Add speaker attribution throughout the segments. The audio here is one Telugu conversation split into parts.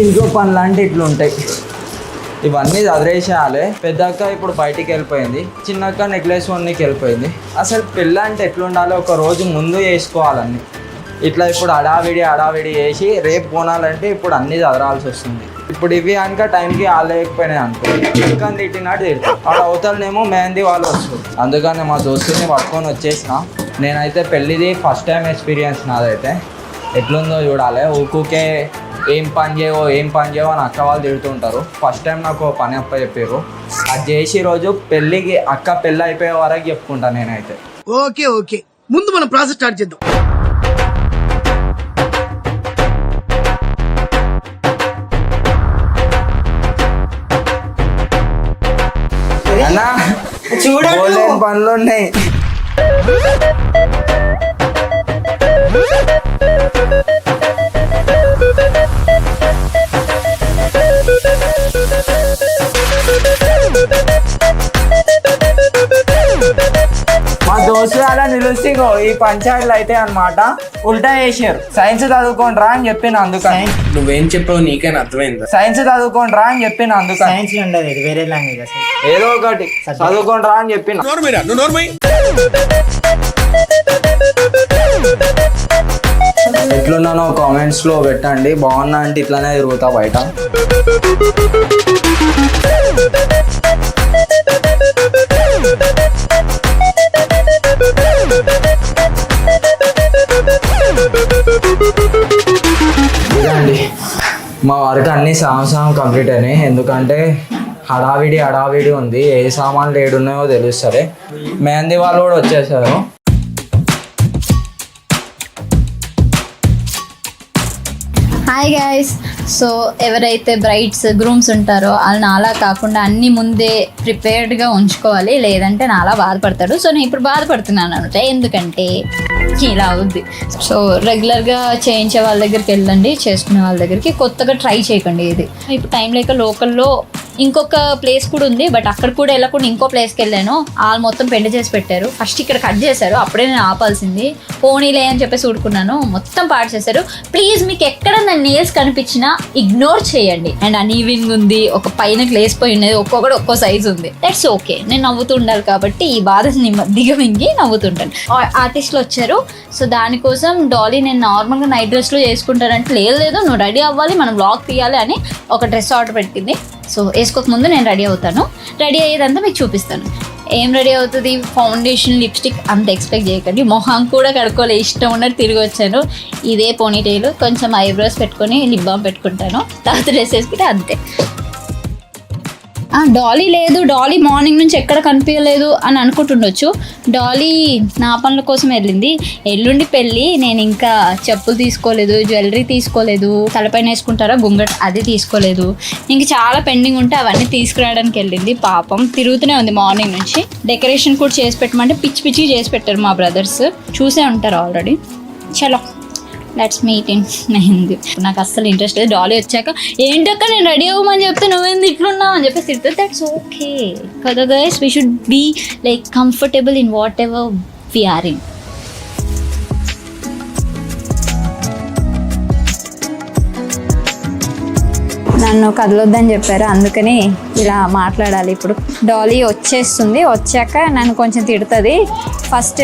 Speaker 1: ఇంట్లో పనులు అంటే ఇట్లుంటాయి. ఇవన్నీ చదివేసేయాలి. పెద్దక్క ఇప్పుడు బయటికి వెళ్ళిపోయింది, చిన్నక్క నెక్లెస్ వన్నికి వెళ్ళిపోయింది. అసలు పెళ్ళి అంటే ఎట్లుండాలి, ఒక రోజు ముందు చేసుకోవాలన్నీ. ఇట్లా ఇప్పుడు అడావిడి చేసి రేపు కొనాలంటే ఇప్పుడు అన్నీ చదరాల్సి వస్తుంది. ఇప్పుడు ఇవి కనుక టైంకి ఆలేకపోయినాయి అనుకో, ఇంకా తిట్టినట్టు తిడతారు. వాడు అవతలనేమో మెహందీ వాళ్ళు వస్తారు. అందుకని మా దోస్తుని పట్టుకొని వచ్చేసిన. నేనైతే పెళ్ళిది ఫస్ట్ టైం ఎక్స్పీరియన్స్ నాదైతే. ఎట్లుందో చూడాలి. ఊకే ఏం పని చేయవో అని అక్క వాళ్ళు తిడుతుంటారు. ఫస్ట్ టైం నాకు పని అప్ప చెప్పారు. అది చేసి రోజు పెళ్ళికి అక్క పెళ్ళి అయిపోయే వరకు చెప్పుకుంటా నేనైతే.
Speaker 2: ఓకే ముందు మనం ప్రాసెస్ స్టార్ట్ చేద్దాం.
Speaker 1: అన్నా చూడండి పనులు ఉన్నాయి. మా దోస్తులు అలా నిలుస్తీగో ఈ పంచాయతీలు అయితే అన్నమాట ఉల్టా చేసారు. సైన్స్ చదువుకోండిరా అని చెప్పిన అందుకని.
Speaker 3: నువ్వేం చెప్పావు నీకైనా అర్థమైందా?
Speaker 1: సైన్స్ చదువుకోండిరా అని చెప్పిన అందుకని.
Speaker 4: సైన్స్ ఉండదు, ఇది వేరే లాంగ్వేజ్.
Speaker 1: ఏదో ఒకటి చదువుకోండిరా అని చెప్పిన. ఎట్లున్నానో కామెంట్స్ లో పెట్టండి. బాగున్నా అంటే ఇట్లానే తిరుగుతా బయట. ఇదండి మా వర్క్ అన్ని సామాన్ కంప్లీట్ అయినాయి. ఎందుకంటే హడావిడి ఉంది. ఏ సామాన్లు ఏడున్నాయో తెలుస్తుంది. మెహందీ వాళ్ళు కూడా వచ్చేసారు.
Speaker 5: Hi guys. సో ఎవరైతే బ్రైడ్స్ గ్రూమ్స్ ఉంటారో వాళ్ళు నాలా కాకుండా అన్నీ ముందే ప్రిపేర్డ్గా ఉంచుకోవాలి, లేదంటే నాలా బాధపడతాడు. సో నేను ఇప్పుడు బాధపడుతున్నాను అనమాట. ఎందుకంటే ఇలా అవుద్ది. సో రెగ్యులర్గా చేయించే వాళ్ళ దగ్గరికి వెళ్ళండి, చేసుకునే వాళ్ళ దగ్గరికి. కొత్తగా ట్రై చేయకండి. ఇది ఇప్పుడు టైం లేక లోకల్లో ఇంకొక ప్లేస్ కూడా ఉంది, బట్ అక్కడ కూడా వెళ్ళకుండా ఇంకో ప్లేస్కి వెళ్ళాను. వాళ్ళు మొత్తం పెండ చేసి పెట్టారు. ఫస్ట్ ఇక్కడ కట్ చేశారు, అప్పుడే నేను ఆపాల్సింది. పోనీలే అని చెప్పేసి ఊడుకున్నాను, మొత్తం పాడు చేశారు. ప్లీజ్ మీకు ఎక్కడ నా నేల్స్ కనిపించినా ఇగ్నోర్ చేయండి. అండ్ అన్ఈవెన్ ఉంది, ఒక పైన లేసిపోయి ఉన్నది, ఒక్కొక్కటి ఒక్కో సైజ్ ఉంది. That's okay. నేను నవ్వుతూ ఉండాలి కాబట్టి ఈ బాధని దిగమింగి నవ్వుతుంటాను. ఆర్టిస్టులు వచ్చారు. సో దానికోసం డాలీ నేను నార్మల్గా నైట్ డ్రెస్లో చేసుకుంటానంటే లేదు నువ్వు రెడీ అవ్వాలి, మనం వ్లాగ్ తీయాలి అని ఒక డ్రెస్ ఆర్డర్ పెట్టింది. సో వేసుకోక ముందు నేను రెడీ అవుతాను. రెడీ అయ్యేదంతా మీకు చూపిస్తాను. ఏం రెడీ అవుతుంది, ఫౌండేషన్ లిప్స్టిక్ అంత ఎక్స్పెక్ట్ చేయకండి. మొహం కూడా కడుక్కోలే, ఇష్టం ఉన్నట్టు తిరిగి వచ్చాను. ఇదే పోనీటైల్, కొంచెం ఐబ్రోస్ పెట్టుకొని లిప్ బామ్ పెట్టుకుంటాను. తర్వాత డ్రెస్ వేసుకుంటే అంతే. డాలీ లేదు, డాలీ మార్నింగ్ నుంచి ఎక్కడ కనిపించలేదు అని అనుకుంటుండొచ్చు. డాలీ నా పనుల కోసం వెళ్ళింది. ఎల్లుండి పెళ్ళి, నేను ఇంకా చెప్పులు తీసుకోలేదు, జ్యువెలరీ తీసుకోలేదు, తలపైన వేసుకుంటారా గుంగట్ అది తీసుకోలేదు. ఇంక చాలా పెండింగ్ ఉంటే అవన్నీ తీసుకురావడానికి వెళ్ళింది. పాపం తిరుగుతూనే ఉంది మార్నింగ్ నుంచి. డెకరేషన్ కూడా చేసి పెట్టమంటే పిచ్చి చేసి పెట్టారు మా బ్రదర్స్. చూసే ఉంటారు ఆల్రెడీ. చలో లెట్స్ మీట్ ఇన్ మెహందీ. నాకు అస్సలు ఇంట్రెస్ట్ లేదు. డాలీ వచ్చాక ఏంటక్క నేను రెడీ అవ్వమని చెప్తే నువ్వేంది ఇట్లున్నావు అని చెప్పేసి తిడుతుంది. దట్స్ ఓకే కదా guys. We should be like comfortable in whatever we are in. నన్ను కదలొద్దని చెప్పారు, అందుకని ఇలా మాట్లాడాలి. ఇప్పుడు డాలీ వచ్చేస్తుంది. వచ్చాక నన్ను కొంచెం తిడుతుంది. ఫస్ట్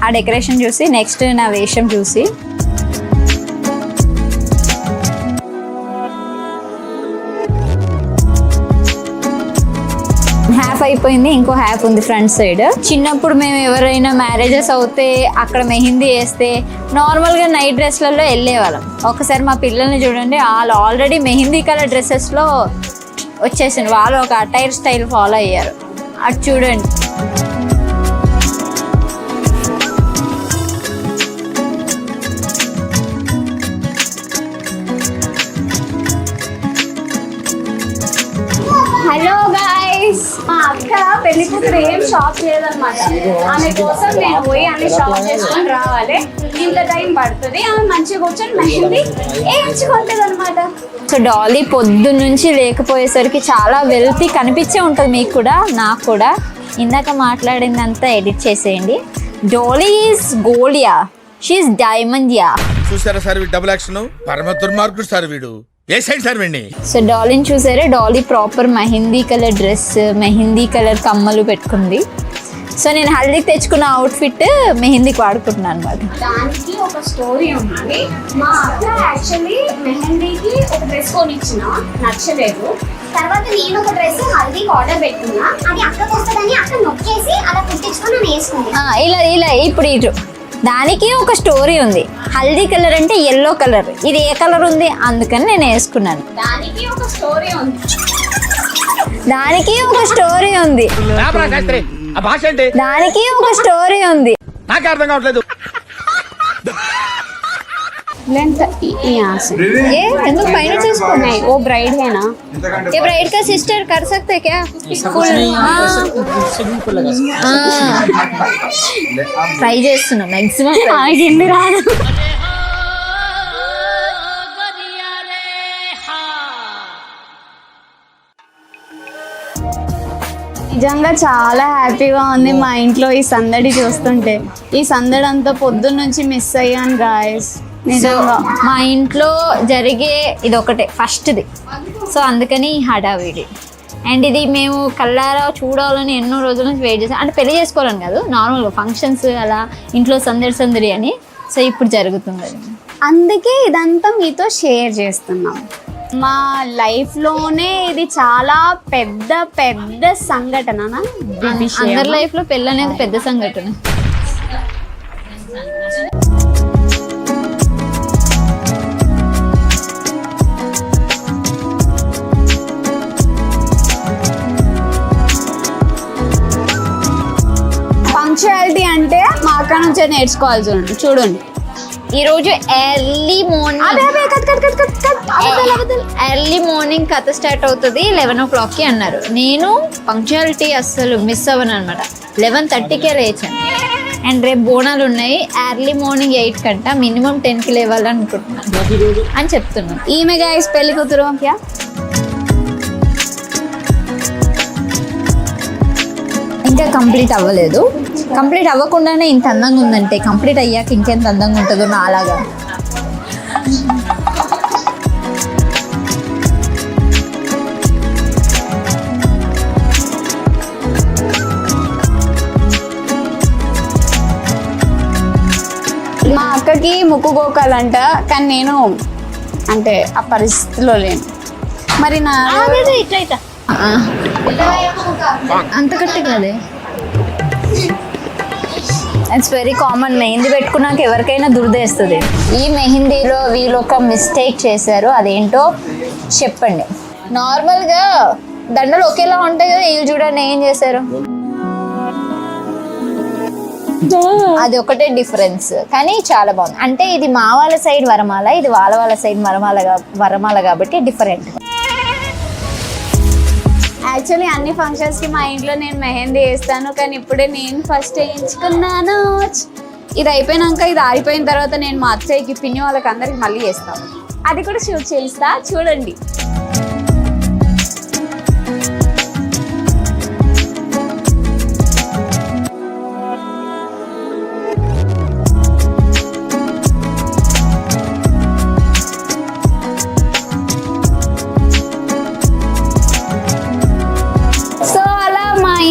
Speaker 5: ఆ డెకరేషన్ చూసి, నెక్స్ట్ నా వేషం చూసి. హ్యాఫ్ అయిపోయింది, ఇంకో హ్యాఫ్ ఉంది ఫ్రంట్ సైడ్. చిన్నప్పుడు మేము ఎవరైనా మ్యారేజెస్ అవుతే అక్కడ మెహందీ వేస్తే నార్మల్గా నైట్ డ్రెస్లలో వెళ్ళేవాళ్ళం. ఒకసారి మా పిల్లల్ని చూడండి, వాళ్ళు ఆల్రెడీ మెహందీ కలర్ డ్రెస్సెస్లో వచ్చేసింది. వాళ్ళు ఒక అటైర్ స్టైల్ ఫాలో అయ్యారు. అటు చూడండి. హలో గైస్, మా అక్క పెళ్లి కూతురు ఏం షాప్ చేయదన్నమాట. ఆమె కోసం నేను పోయి అన్ని షాప్ చేసుకొని రావాలి. ఇంత టైం పడుతుంది. ఆమె మంచిగా కూర్చొని మెహందీ వేయించుకుంటుంది అనమాట. సో డాలీ పొద్దు నుంచి లేకపోయేసరికి చాలా వెల్తీ కనిపించే ఉంటుంది మీకు కూడా, నాకు కూడా. ఇందాక మాట్లాడిందంతా ఎడిట్ చేసేయండి. Dolly is gold ya, she is diamond ya.
Speaker 6: చూసారా సార్ డబుల్ యాక్షన్, పరమ దుర్మార్గుడు సార్ వీడు.
Speaker 5: సో డాలీని చూసారా, Dolly proper mehndi colour dress, mehndi colour కమ్మలు పెట్టుకుంది. సో నేను హల్దీకి తెచ్చుకున్న అవుట్ఫిట్ మెహందీకి వాడుకుంటున్నాను అనమాట.
Speaker 4: దానికి ఒక స్టోరీ ఉంది. మా అక్క యాక్చువల్లీ మెహందీకి ఒక డ్రెస్ కొనిచ్చిన, నచ్చలేదు. తర్వాత నేను ఒక డ్రెస్ హల్దీకి ఆర్డర్ పెట్టుకున్నా, అది అక్కకు వస్తుందని అక్క నొక్కేసి అలా కుట్టించుకొని నేను వేసుకుంది.
Speaker 5: ఇలా ఇప్పుడు ఇటు దానికి ఒక స్టోరీ ఉంది. హల్దీ కలర్ అంటే ఎల్లో కలర్, ఇది ఏ కలర్ ఉంది అందుకని నేను వేసుకున్నాను.
Speaker 4: దానికి ఒక స్టోరీ ఉంది.
Speaker 5: దానికి ఒక స్టోరీ ఉంది. దానికి ఒక స్టోరీ ఉంది.
Speaker 3: నాకు అర్థం కావట్లేదు.
Speaker 5: ఎందుకు పైన చేసుకున్నాయి?
Speaker 4: ఓ బ్రైడ్ है ना,
Speaker 5: ये ब्राइड का सिस्टर कर सकते क्या? ట్రై చేస్తున్నా మ్యాక్సిమం.
Speaker 4: ఆగింది రాదు. నిజంగా చాలా హ్యాపీగా ఉంది మా ఇంట్లో ఈ సందడి చూస్తుంటే. ఈ సందడి అంతా పొద్దున్న నుంచి మిస్ అయ్యాను గాయస్ నిజంగా.
Speaker 5: మా ఇంట్లో జరిగే ఇది ఒకటే ఫస్ట్ది, సో అందుకని హడావిడి. అండ్ ఇది మేము కళ్ళారా చూడాలని ఎన్నో రోజుల నుంచి వెయిట్ చేసాం. అంటే పెళ్లి చేసుకోవాలని కాదు, నార్మల్గా ఫంక్షన్స్ అలా ఇంట్లో సందడి సందడి అని. సో ఇప్పుడు జరుగుతుంది.
Speaker 4: అందుకే ఇదంతా మీతో షేర్ చేస్తున్నాం. మా లైఫ్లోనే ఇది చాలా పెద్ద పెద్ద సంఘటన.
Speaker 5: అందరి లైఫ్లో పెళ్ళి అనేది పెద్ద సంఘటన.
Speaker 4: పంక్చువాలిటీ అంటే మా అక్క నుంచే నేర్చుకోవాలి. చూడండి
Speaker 5: ఈరోజు ఎర్లీ మార్నింగ్ కథ స్టార్ట్ అవుతుంది 11 o'clockకి అన్నారు. నేను పంక్చువాలిటీ అస్సలు మిస్ అవ్వను అనమాట. 11:30కే లేచాను. అండ్ రేపు బోనాలు ఉన్నాయి. ఎర్లీ మార్నింగ్ 8 కంట, మినిమం 10కి లేవాలనుకుంటున్నాను అని చెప్తున్నాను.
Speaker 4: ఈమె గైస్ పెళ్లి కూతురు.
Speaker 5: ఇంకా కంప్లీట్ అవ్వలేదు. కంప్లీట్ అవ్వకుండానే ఇంత అందంగా ఉందంటే కంప్లీట్ అయ్యాక ఇంకెంత అందంగా ఉంటుందో నా అలాగా.
Speaker 4: మా అక్కకి ముక్కు గోకాలంట, కానీ నేను అంటే ఆ పరిస్థితిలో లేను. మరి నా
Speaker 5: ఇట్లయితా అంత కట్టి కాదే. It's very common. మెహందీ పెట్టుకున్నాక ఎవరికైనా దురదేస్తుంది. ఈ మెహందీలో వీళ్ళు ఒక మిస్టేక్ చేశారు, అదేంటో చెప్పండి. నార్మల్గా దండలు ఒకేలా ఉంటాయి కదా, వీళ్ళు చూడండి ఏం చేశారు. అది ఒకటే డిఫరెన్స్, కానీ చాలా బాగుంది. అంటే ఇది మా వాళ్ళ సైడ్ వరమాల, ఇది వాళ్ళ సైడ్ వరమాల కాబట్టి డిఫరెంట్.
Speaker 4: యాక్చువల్లీ అన్ని ఫంక్షన్స్కి మా ఇంట్లో నేను మెహందీ వేస్తాను, కానీ ఇప్పుడే నేను ఫస్ట్ వేయించుకున్నాను. ఇది అయిపోయినాక, ఇది ఆరిపోయిన తర్వాత నేను మా అత్తయ్యకి పిన్ని వాళ్ళకి అందరికి మళ్ళీ వేస్తాను. అది కూడా షూట్ చేయిస్తా, చూడండి.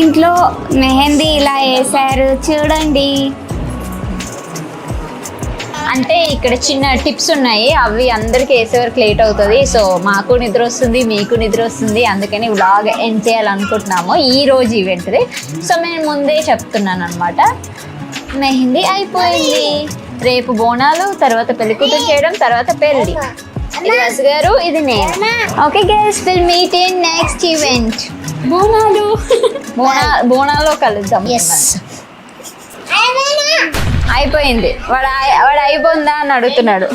Speaker 4: ఇంట్లో మెహందీ ఇలా వేసారు చూడండి.
Speaker 5: అంటే ఇక్కడ చిన్న టిప్స్ ఉన్నాయి, అవి అందరికి వేసే వరకు లేట్ అవుతుంది. సో మాకు నిద్ర వస్తుంది, మీకు నిద్ర వస్తుంది, అందుకని వ్లాగ్ ఎండ్ చేయాలనుకుంటున్నాము ఈ రోజు ఈవెంట్ది. సో నేను ముందే చెప్తున్నాను అనమాట. మెహందీ అయిపోయింది, రేపు బోనాలు, తర్వాత పెళ్లి కూతురు చేయడం, తర్వాత పెళ్లి. ఇది రస్ గారు, ఇది నేను. Okay guys, will meet in next event. బోనాలో కలుద్దాం. అయిపోయింది. వాడు అయిపోయిందా అని అడుగుతున్నాడు.